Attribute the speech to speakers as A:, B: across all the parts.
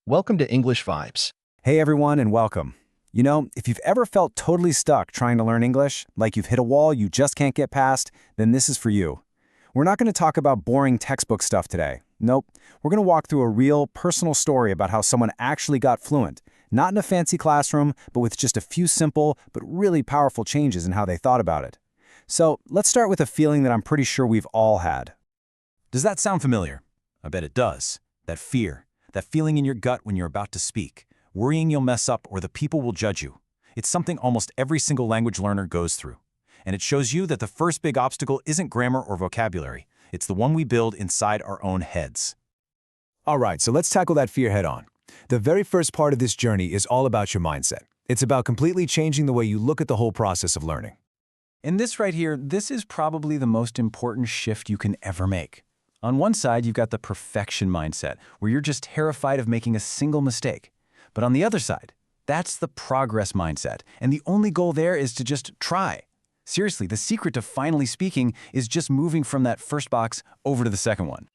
A: Welcome to English Vibes.
B: Hey everyone, and welcome. If you've ever felt totally stuck trying to learn English, like you've hit a wall you just can't get past, then this is for you. We're not going to talk about boring textbook stuff today. Nope. We're going to walk through a real, personal story about how someone actually got fluent, not in a fancy classroom, but with just a few simple but really powerful changes in how they thought about it. So let's start with a feeling that I'm pretty sure we've all had.
C: Does that sound familiar? I bet it does. That fear, that feeling in your gut when you're about to speak, worrying you'll mess up or the people will judge you. It's something almost every single language learner goes through. And it shows you that the first big obstacle isn't grammar or vocabulary. It's the one we build inside our own heads.
D: All right, so let's tackle that fear head on. The very first part of this journey is all about your mindset. It's about completely changing the way you look at the whole process of learning.
C: And this right here, this is probably the most important shift you can ever make. On one side, you've got the perfection mindset, where you're just terrified of making a single mistake. But on the other side, that's the progress mindset, and the only goal there is to just try. Seriously, the secret to finally speaking is just moving from that first box over to the second one.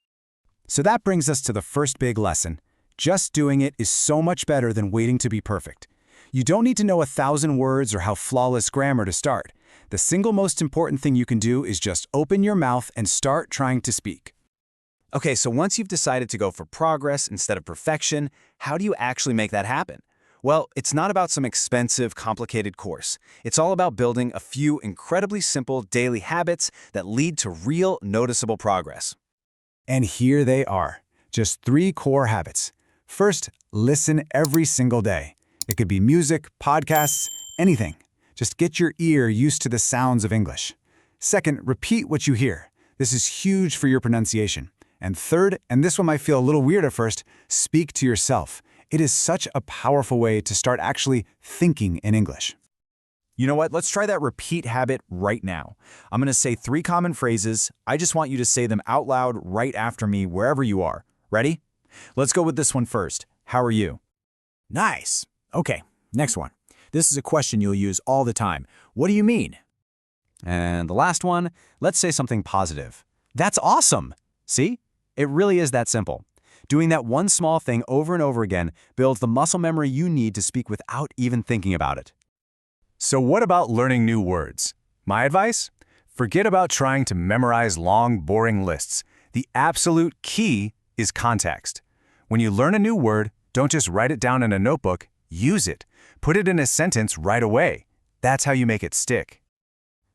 B: So that brings us to the first big lesson. Just doing it is so much better than waiting to be perfect. You don't need to know 1,000 words or have flawless grammar to start. The single most important thing you can do is just open your mouth and start trying to speak. Okay, so once you've decided to go for progress instead of perfection, how do you actually make that happen? Well, it's not about some expensive, complicated course. It's all about building a few incredibly simple daily habits that lead to real, noticeable progress. And here they are, just 3 core habits. First, listen every single day. It could be music, podcasts, anything. Just get your ear used to the sounds of English. Second, repeat what you hear. This is huge for your pronunciation. And third, and this one might feel a little weird at first, speak to yourself. It is such a powerful way to start actually thinking in English.
C: You know what? Let's try that repeat habit right now. I'm going to say 3 common phrases. I just want you to say them out loud right after me wherever you are. Ready? Let's go with this one first. How are you?
E: Nice. Okay, next one. This is a question you'll use all the time. What do you mean?
C: And the last one, let's say something positive. That's awesome! See? It really is that simple. Doing that one small thing over and over again builds the muscle memory you need to speak without even thinking about it.
D: So what about learning new words? My advice? Forget about trying to memorize long, boring lists. The absolute key is context. When you learn a new word, don't just write it down in a notebook, use it. Put it in a sentence right away. That's how you make it stick.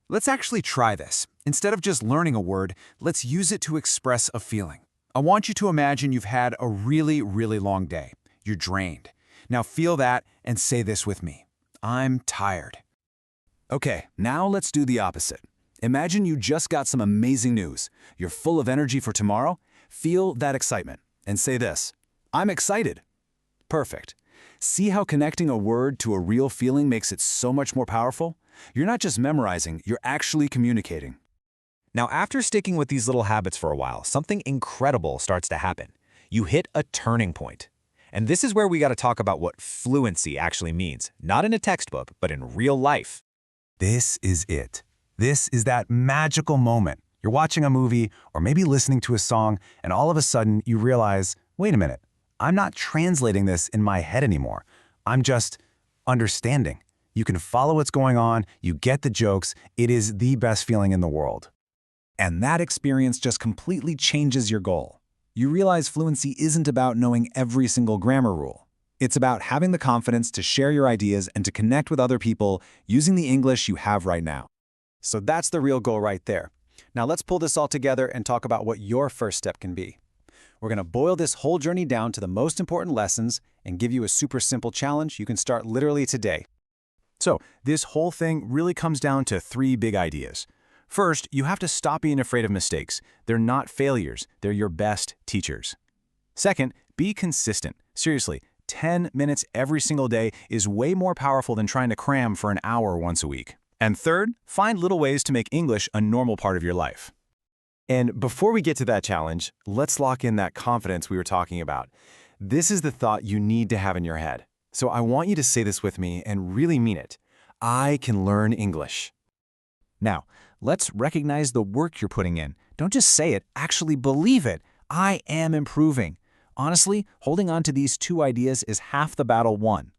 B: Let's actually try this. Instead of just learning a word, let's use it to express a feeling. I want you to imagine you've had a really, really long day. You're drained. Now feel that and say this with me. I'm tired. Okay, now let's do the opposite. Imagine you just got some amazing news. You're full of energy for tomorrow. Feel that excitement and say this. I'm excited. Perfect. See how connecting a word to a real feeling makes it so much more powerful? You're not just memorizing, you're actually communicating.
C: Now, after sticking with these little habits for a while, something incredible starts to happen. You hit a turning point. And this is where we got to talk about what fluency actually means, not in a textbook, but in real life.
D: This is it. This is that magical moment. You're watching a movie or maybe listening to a song, and all of a sudden you realize, wait a minute, I'm not translating this in my head anymore. I'm just understanding. You can follow what's going on, you get the jokes, it is the best feeling in the world.
B: And that experience just completely changes your goal. You realize fluency isn't about knowing every single grammar rule. It's about having the confidence to share your ideas and to connect with other people using the English you have right now. So that's the real goal right there. Now let's pull this all together and talk about what your first step can be. We're going to boil this whole journey down to the most important lessons and give you a super simple challenge you can start literally today. So this whole thing really comes down to 3 big ideas. First, you have to stop being afraid of mistakes. They're not failures, they're your best teachers. Second, be consistent. Seriously, 10 minutes every single day is way more powerful than trying to cram for an hour once a week. And third, find little ways to make English a normal part of your life. And before we get to that challenge, let's lock in that confidence we were talking about. This is the thought you need to have in your head. So I want you to say this with me and really mean it. I can learn English. Now, let's recognize the work you're putting in. Don't just say it, actually believe it. I am improving.
E: Honestly, holding on to these two ideas is half the battle won.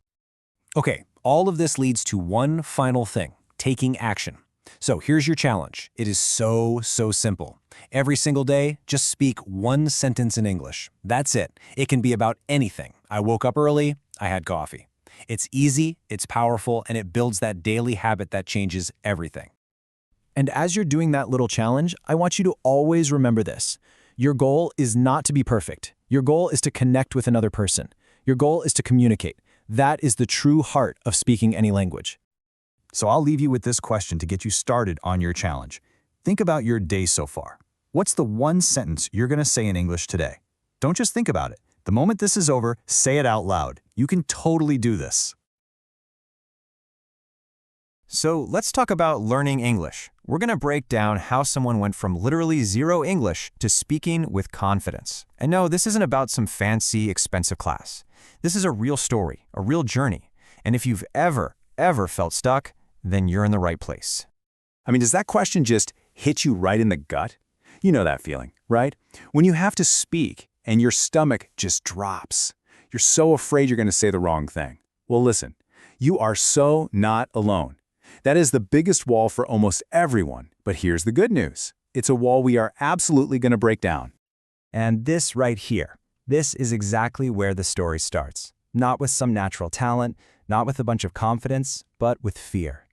E: Okay, all of this leads to one final thing, taking action. So here's your challenge. It is so simple. Every single day, just speak one sentence in English. That's it. It can be about anything. I woke up early, I had coffee. It's easy, it's powerful, and it builds that daily habit that changes everything. And as you're doing that little challenge, I want you to always remember this. Your goal is not to be perfect. Your goal is to connect with another person. Your goal is to communicate. That is the true heart of speaking any language.
D: So I'll leave you with this question to get you started on your challenge. Think about your day so far. What's the one sentence you're going to say in English today? Don't just think about it. The moment this is over, say it out loud. You can totally do this. So let's talk about learning English. We're going to break down how someone went from literally zero English to speaking with confidence. And no, this isn't about some fancy, expensive class. This is a real story, a real journey. And if you've ever felt stuck, then you're in the right place.
B: I mean, does that question just hit you right in the gut? You know that feeling, right? When you have to speak and your stomach just drops. You're so afraid you're going to say the wrong thing. Well, listen, you are so not alone. That is the biggest wall for almost everyone. But here's the good news. It's a wall we are absolutely going to break down.
C: And this right here, this is exactly where the story starts. Not with some natural talent, not with a bunch of confidence, but with fear.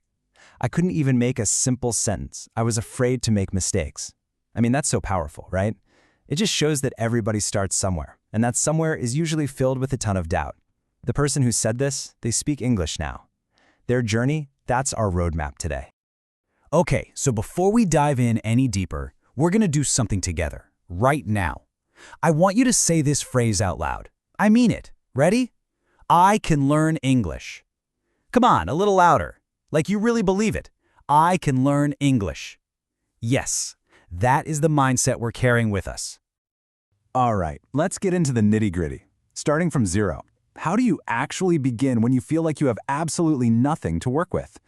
C: I couldn't even make a simple sentence. I was afraid to make mistakes. I mean, that's so powerful, right? It just shows that everybody starts somewhere, and that somewhere is usually filled with a ton of doubt. The person who said this, they speak English now. Their journey, that's our roadmap today.
E: Okay, so before we dive in any deeper, we're going to do something together, right now. I want you to say this phrase out loud. I mean it. Ready? I can learn English. Come on, a little louder. Like you really believe it. I can learn English. Yes, that is the mindset we're carrying with us.
B: All right, let's get into the nitty-gritty. Starting from zero, how do you actually begin when you feel like you have absolutely nothing to work with?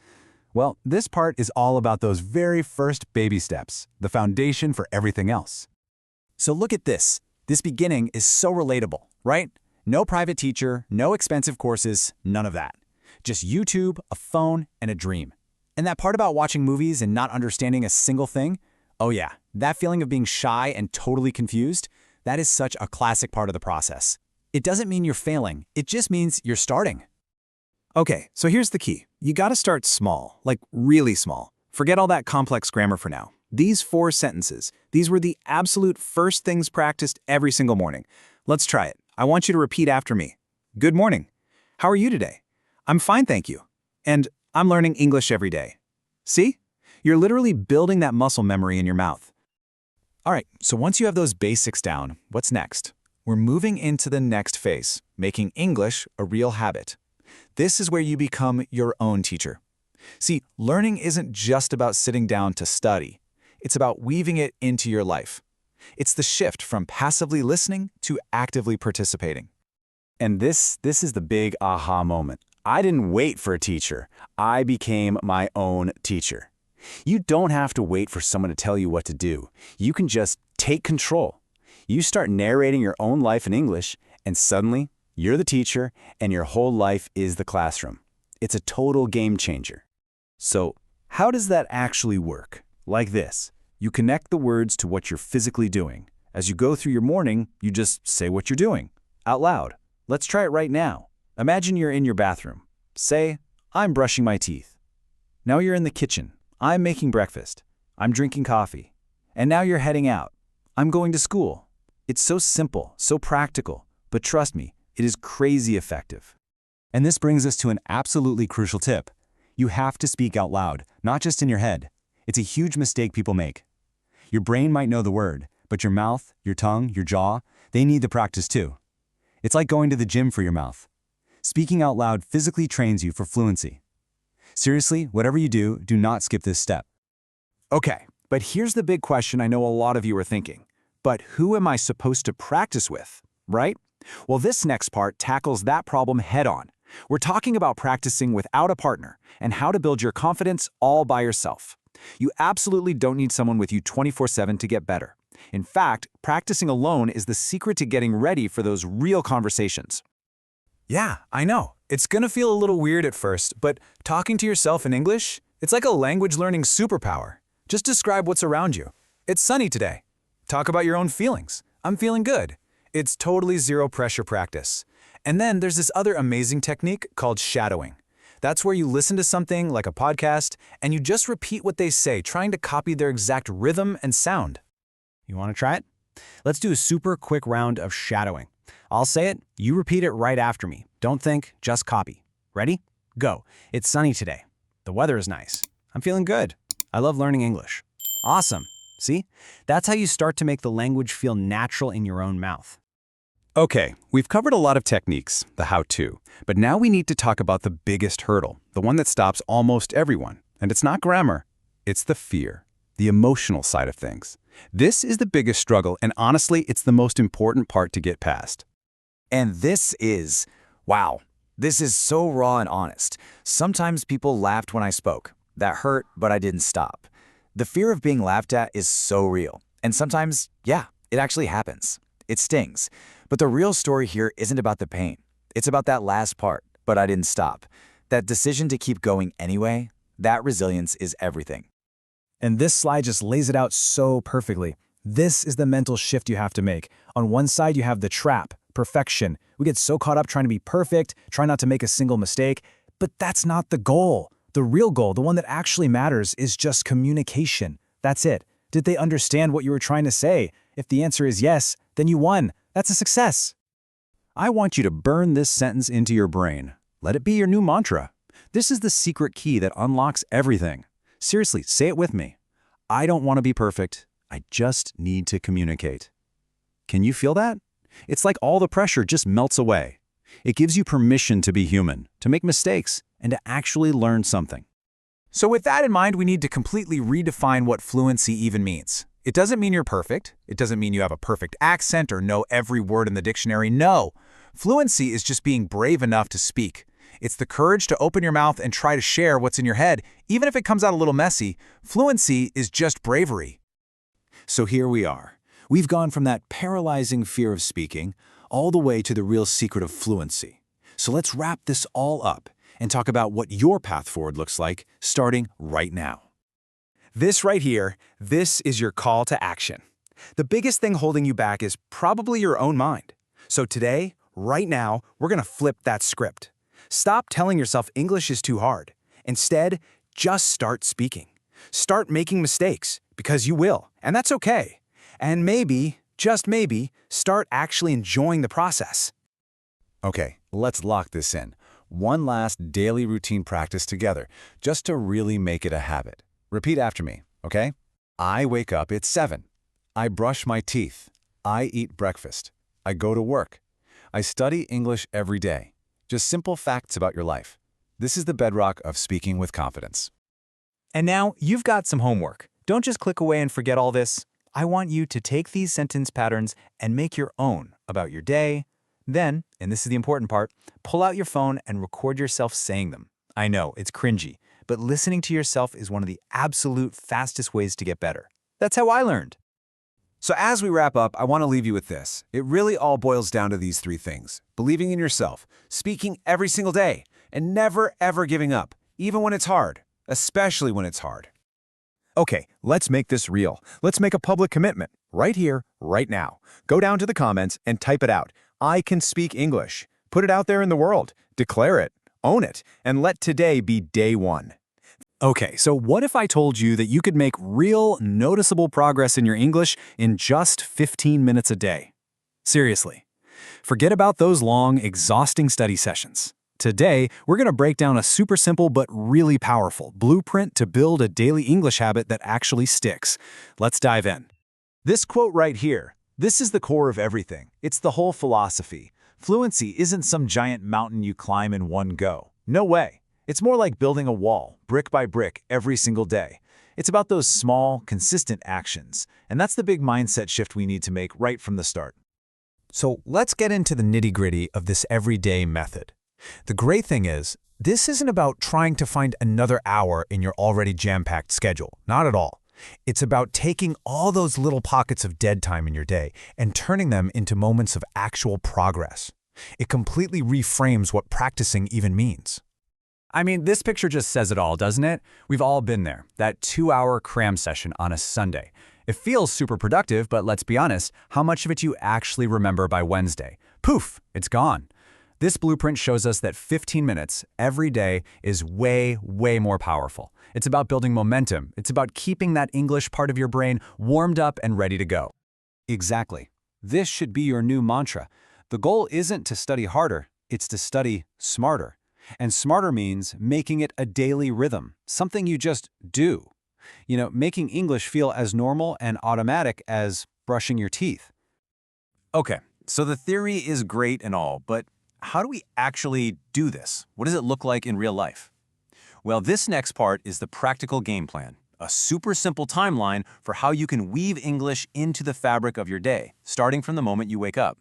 B: Well, this part is all about those very first baby steps, the foundation for everything else.
E: So look at this. This beginning is so relatable, right? No private teacher, no expensive courses, none of that. Just YouTube, a phone, and a dream. And that part about watching movies and not understanding a single thing? Oh yeah, that feeling of being shy and totally confused, that is such a classic part of the process. It doesn't mean you're failing, it just means you're starting.
B: Okay, so here's the key. You gotta start small, like really small. Forget all that complex grammar for now. These 4 sentences, these were the absolute first things practiced every single morning. Let's try it. I want you to repeat after me. Good morning. How are you today? I'm fine, thank you. And I'm learning English every day. See? You're literally building that muscle memory in your mouth. All right, so once you have those basics down, what's next? We're moving into the next phase, making English a real habit. This is where you become your own teacher. See, learning isn't just about sitting down to study. It's about weaving it into your life. It's the shift from passively listening to actively participating. And this is the big aha moment. I didn't wait for a teacher. I became my own teacher. You don't have to wait for someone to tell you what to do. You can just take control. You start narrating your own life in English, and suddenly, you're the teacher, and your whole life is the classroom. It's a total game changer. So, how does that actually work? Like this. You connect the words to what you're physically doing. As you go through your morning, you just say what you're doing, out loud. Let's try it right now. Imagine you're in your bathroom. Say, I'm brushing my teeth. Now you're in the kitchen. I'm making breakfast. I'm drinking coffee. And now you're heading out. I'm going to school. It's so simple, so practical, but trust me, it is crazy effective.
D: And this brings us to an absolutely crucial tip. You have to speak out loud, not just in your head. It's a huge mistake people make. Your brain might know the word, but your mouth, your tongue, your jaw, they need the practice too. It's like going to the gym for your mouth. Speaking out loud physically trains you for fluency. Seriously, whatever you do, do not skip this step.
B: Okay, but here's the big question I know a lot of you are thinking. But who am I supposed to practice with, right? Well, this next part tackles that problem head-on. We're talking about practicing without a partner and how to build your confidence all by yourself. You absolutely don't need someone with you 24/7 to get better.
E: In fact, practicing alone is the secret to getting ready for those real conversations.
B: Yeah, I know. It's gonna feel a little weird at first, but talking to yourself in English, it's like a language learning superpower. Just describe what's around you. It's sunny today. Talk about your own feelings. I'm feeling good. It's totally zero pressure practice. And then there's this other amazing technique called shadowing. That's where you listen to something like a podcast and you just repeat what they say, trying to copy their exact rhythm and sound.
E: You want to try it? Let's do a super quick round of shadowing. I'll say it, you repeat it right after me. Don't think, just copy. Ready? Go. It's sunny today. The weather is nice. I'm feeling good. I love learning English. Awesome. See? That's how you start to make the language feel natural in your own mouth.
D: Okay, we've covered a lot of techniques, the how-to, but now we need to talk about the biggest hurdle, the one that stops almost everyone. And it's not grammar, it's the fear, the emotional side of things. This is the biggest struggle, and honestly, it's the most important part to get past.
B: And wow, this is so raw and honest. Sometimes people laughed when I spoke. That hurt, but I didn't stop. The fear of being laughed at is so real. And sometimes, yeah, it actually happens. It stings. But the real story here isn't about the pain. It's about that last part, but I didn't stop. That decision to keep going anyway, that resilience is everything.
E: And this slide just lays it out so perfectly. This is the mental shift you have to make. On one side, you have the trap, perfection. We get so caught up trying to be perfect, try not to make a single mistake, but that's not the goal. The real goal, the one that actually matters, is just communication. That's it. Did they understand what you were trying to say? If the answer is yes, then you won. That's a success.
D: I want you to burn this sentence into your brain. Let it be your new mantra. This is the secret key that unlocks everything. Seriously, say it with me. I don't want to be perfect. I just need to communicate. Can you feel that? It's like all the pressure just melts away. It gives you permission to be human, to make mistakes, and to actually learn something.
B: So with that in mind, we need to completely redefine what fluency even means. It doesn't mean you're perfect. It doesn't mean you have a perfect accent or know every word in the dictionary. No. Fluency is just being brave enough to speak. It's the courage to open your mouth and try to share what's in your head, even if it comes out a little messy. Fluency is just bravery.
E: So here we are. We've gone from that paralyzing fear of speaking all the way to the real secret of fluency. So let's wrap this all up and talk about what your path forward looks like starting right now. This right here, this is your call to action. The biggest thing holding you back is probably your own mind. So today, right now, we're going to flip that script. Stop telling yourself English is too hard. Instead, just start speaking. Start making mistakes, because you will, and that's okay. And maybe, just maybe, start actually enjoying the process.
D: Okay, let's lock this in. One last daily routine practice together, just to really make it a habit. Repeat after me, okay? I wake up at 7. I brush my teeth. I eat breakfast. I go to work. I study English every day. Just simple facts about your life. This is the bedrock of speaking with confidence.
E: And now you've got some homework. Don't just click away and forget all this. I want you to take these sentence patterns and make your own about your day. Then, and this is the important part, pull out your phone and record yourself saying them. I know, it's cringy, but listening to yourself is one of the absolute fastest ways to get better. That's how I learned.
D: So as we wrap up, I want to leave you with this. It really all boils down to these 3 things. Believing in yourself, speaking every single day, and never ever giving up, even when it's hard, especially when it's hard.
E: Okay, let's make this real. Let's make a public commitment right here, right now. Go down to the comments and type it out. I can speak English. Put it out there in the world. Declare it. Own it. And let today be day 1. Okay, so what if I told you that you could make real, noticeable progress in your English in just 15 minutes a day? Seriously. Forget about those long, exhausting study sessions. Today, we're going to break down a super simple but really powerful blueprint to build a daily English habit that actually sticks. Let's dive in. This quote right here, this is the core of everything. It's the whole philosophy. Fluency isn't some giant mountain you climb in one go. No way. It's more like building a wall, brick by brick, every single day. It's about those small, consistent actions. And that's the big mindset shift we need to make right from the start. So let's get into the nitty-gritty of this everyday method. The great thing is, this isn't about trying to find another hour in your already jam-packed schedule. Not at all.
D: It's about taking all those little pockets of dead time in your day and turning them into moments of actual progress. It completely reframes what practicing even means.
C: I mean, this picture just says it all, doesn't it? We've all been there, that 2-hour cram session on a Sunday. It feels super productive, but let's be honest, how much of it do you actually remember by Wednesday? Poof, it's gone. This blueprint shows us that 15 minutes every day is way, way more powerful. It's about building momentum. It's about keeping that English part of your brain warmed up and ready to go.
E: Exactly. This should be your new mantra. The goal isn't to study harder, it's to study smarter. And smarter means making it a daily rhythm, something you just do. Making English feel as normal and automatic as brushing your teeth.
C: Okay, so the theory is great and all, but how do we actually do this? What does it look like in real life? Well, this next part is the practical game plan, a super simple timeline for how you can weave English into the fabric of your day, starting from the moment you wake up.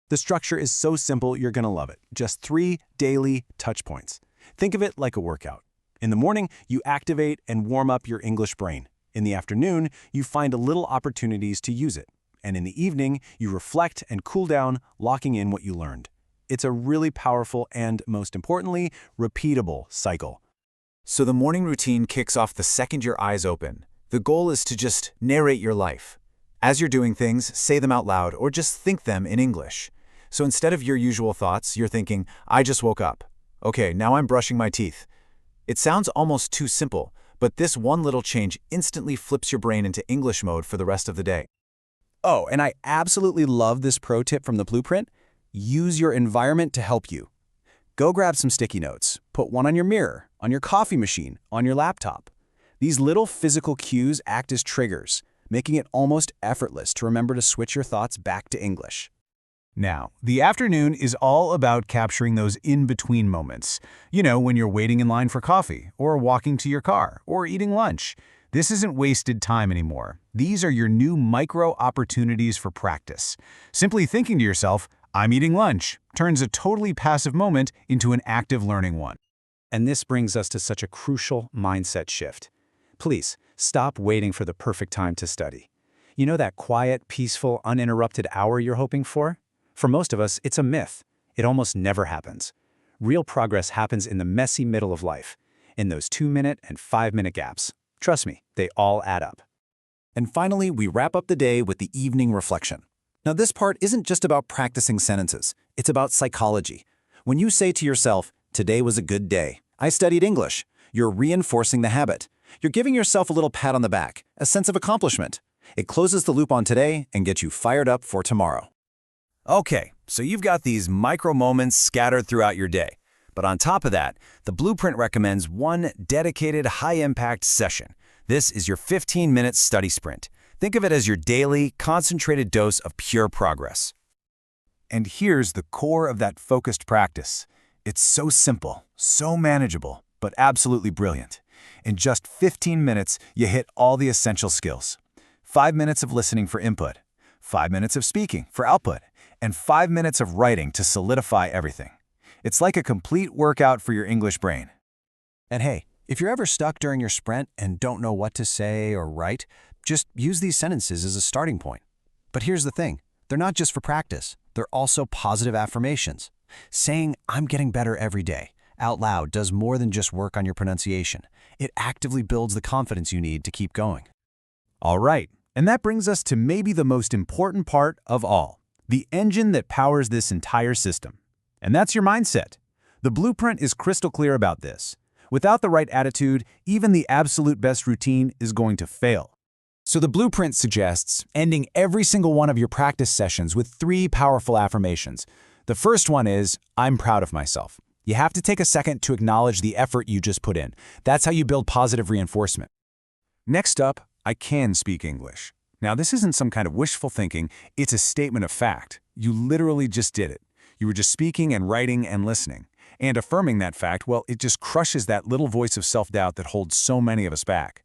E: The structure is so simple you're going to love it. Just 3 daily touch points. Think of it like a workout. In the morning, you activate and warm up your English brain. In the afternoon, you find little opportunities to use it. And in the evening, you reflect and cool down, locking in what you learned. It's a really powerful and, most importantly, repeatable cycle.
B: So the morning routine kicks off the second your eyes open. The goal is to just narrate your life. As you're doing things, say them out loud or just think them in English. So instead of your usual thoughts, you're thinking, I just woke up. Okay, now I'm brushing my teeth. It sounds almost too simple, but this one little change instantly flips your brain into English mode for the rest of the day.
E: Oh, and I absolutely love this pro tip from the blueprint. Use your environment to help you. Go grab some sticky notes. Put one on your mirror, on your coffee machine, on your laptop. These little physical cues act as triggers, making it almost effortless to remember to switch your thoughts back to English.
D: Now, the afternoon is all about capturing those in-between moments. When you're waiting in line for coffee, or walking to your car, or eating lunch. This isn't wasted time anymore. These are your new micro-opportunities for practice. Simply thinking to yourself, I'm eating lunch, turns a totally passive moment into an active learning one.
E: And this brings us to such a crucial mindset shift. Please, stop waiting for the perfect time to study. That quiet, peaceful, uninterrupted hour you're hoping for? For most of us, it's a myth. It almost never happens. Real progress happens in the messy middle of life, in those 2-minute and 5-minute gaps. Trust me, they all add up. And finally, we wrap up the day with the evening reflection. Now, this part isn't just about practicing sentences. It's about psychology. When you say to yourself, today was a good day, I studied English, you're reinforcing the habit. You're giving yourself a little pat on the back, a sense of accomplishment. It closes the loop on today and gets you fired up for tomorrow.
D: Okay, so you've got these micro moments scattered throughout your day. But on top of that, the blueprint recommends one dedicated high-impact session. This is your 15-minute study sprint. Think of it as your daily, concentrated dose of pure progress. And here's the core of that focused practice. It's so simple, so manageable, but absolutely brilliant. In just 15 minutes, you hit all the essential skills. 5 minutes of listening for input, 5 minutes of speaking for output, and 5 minutes of writing to solidify everything. It's like a complete workout for your English brain.
E: And hey, if you're ever stuck during your sprint and don't know what to say or write, just use these sentences as a starting point. But here's the thing, they're not just for practice, they're also positive affirmations. Saying, I'm getting better every day, out loud does more than just work on your pronunciation. It actively builds the confidence you need to keep going.
D: All right, and that brings us to maybe the most important part of all, the engine that powers this entire system. And that's your mindset. The blueprint is crystal clear about this. Without the right attitude, even the absolute best routine is going to fail.
E: So the blueprint suggests ending every single one of your practice sessions with 3 powerful affirmations. The first one is, I'm proud of myself. You have to take a second to acknowledge the effort you just put in. That's how you build positive reinforcement.
D: Next up, I can speak English. Now, this isn't some kind of wishful thinking, it's a statement of fact. You literally just did it. You were just speaking and writing and listening. And affirming that fact, well, it just crushes that little voice of self-doubt that holds so many of us back.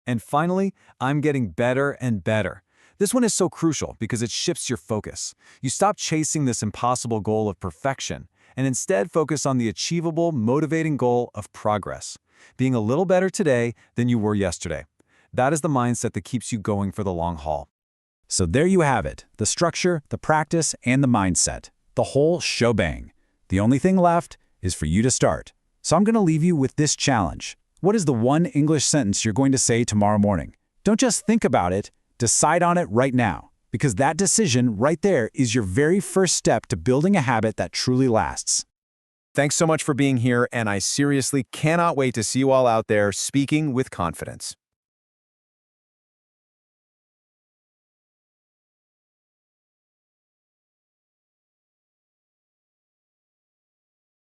C: And finally, I'm getting better and better. This one is so crucial because it shifts your focus. You stop chasing this impossible goal of perfection and instead focus on the achievable, motivating goal of progress. Being a little better today than you were yesterday.
B: That is the mindset that keeps you going for the long haul. So there you have it, the structure, the practice, and the mindset. The whole shebang. The only thing left is for you to start. So I'm going to leave you with this challenge. What is the one English sentence you're going to say tomorrow morning? Don't just think about it, decide on it right now. Because that decision right there is your very first step to building a habit that truly lasts.
E: Thanks so much for being here, and I seriously cannot wait to see you all out there speaking with confidence.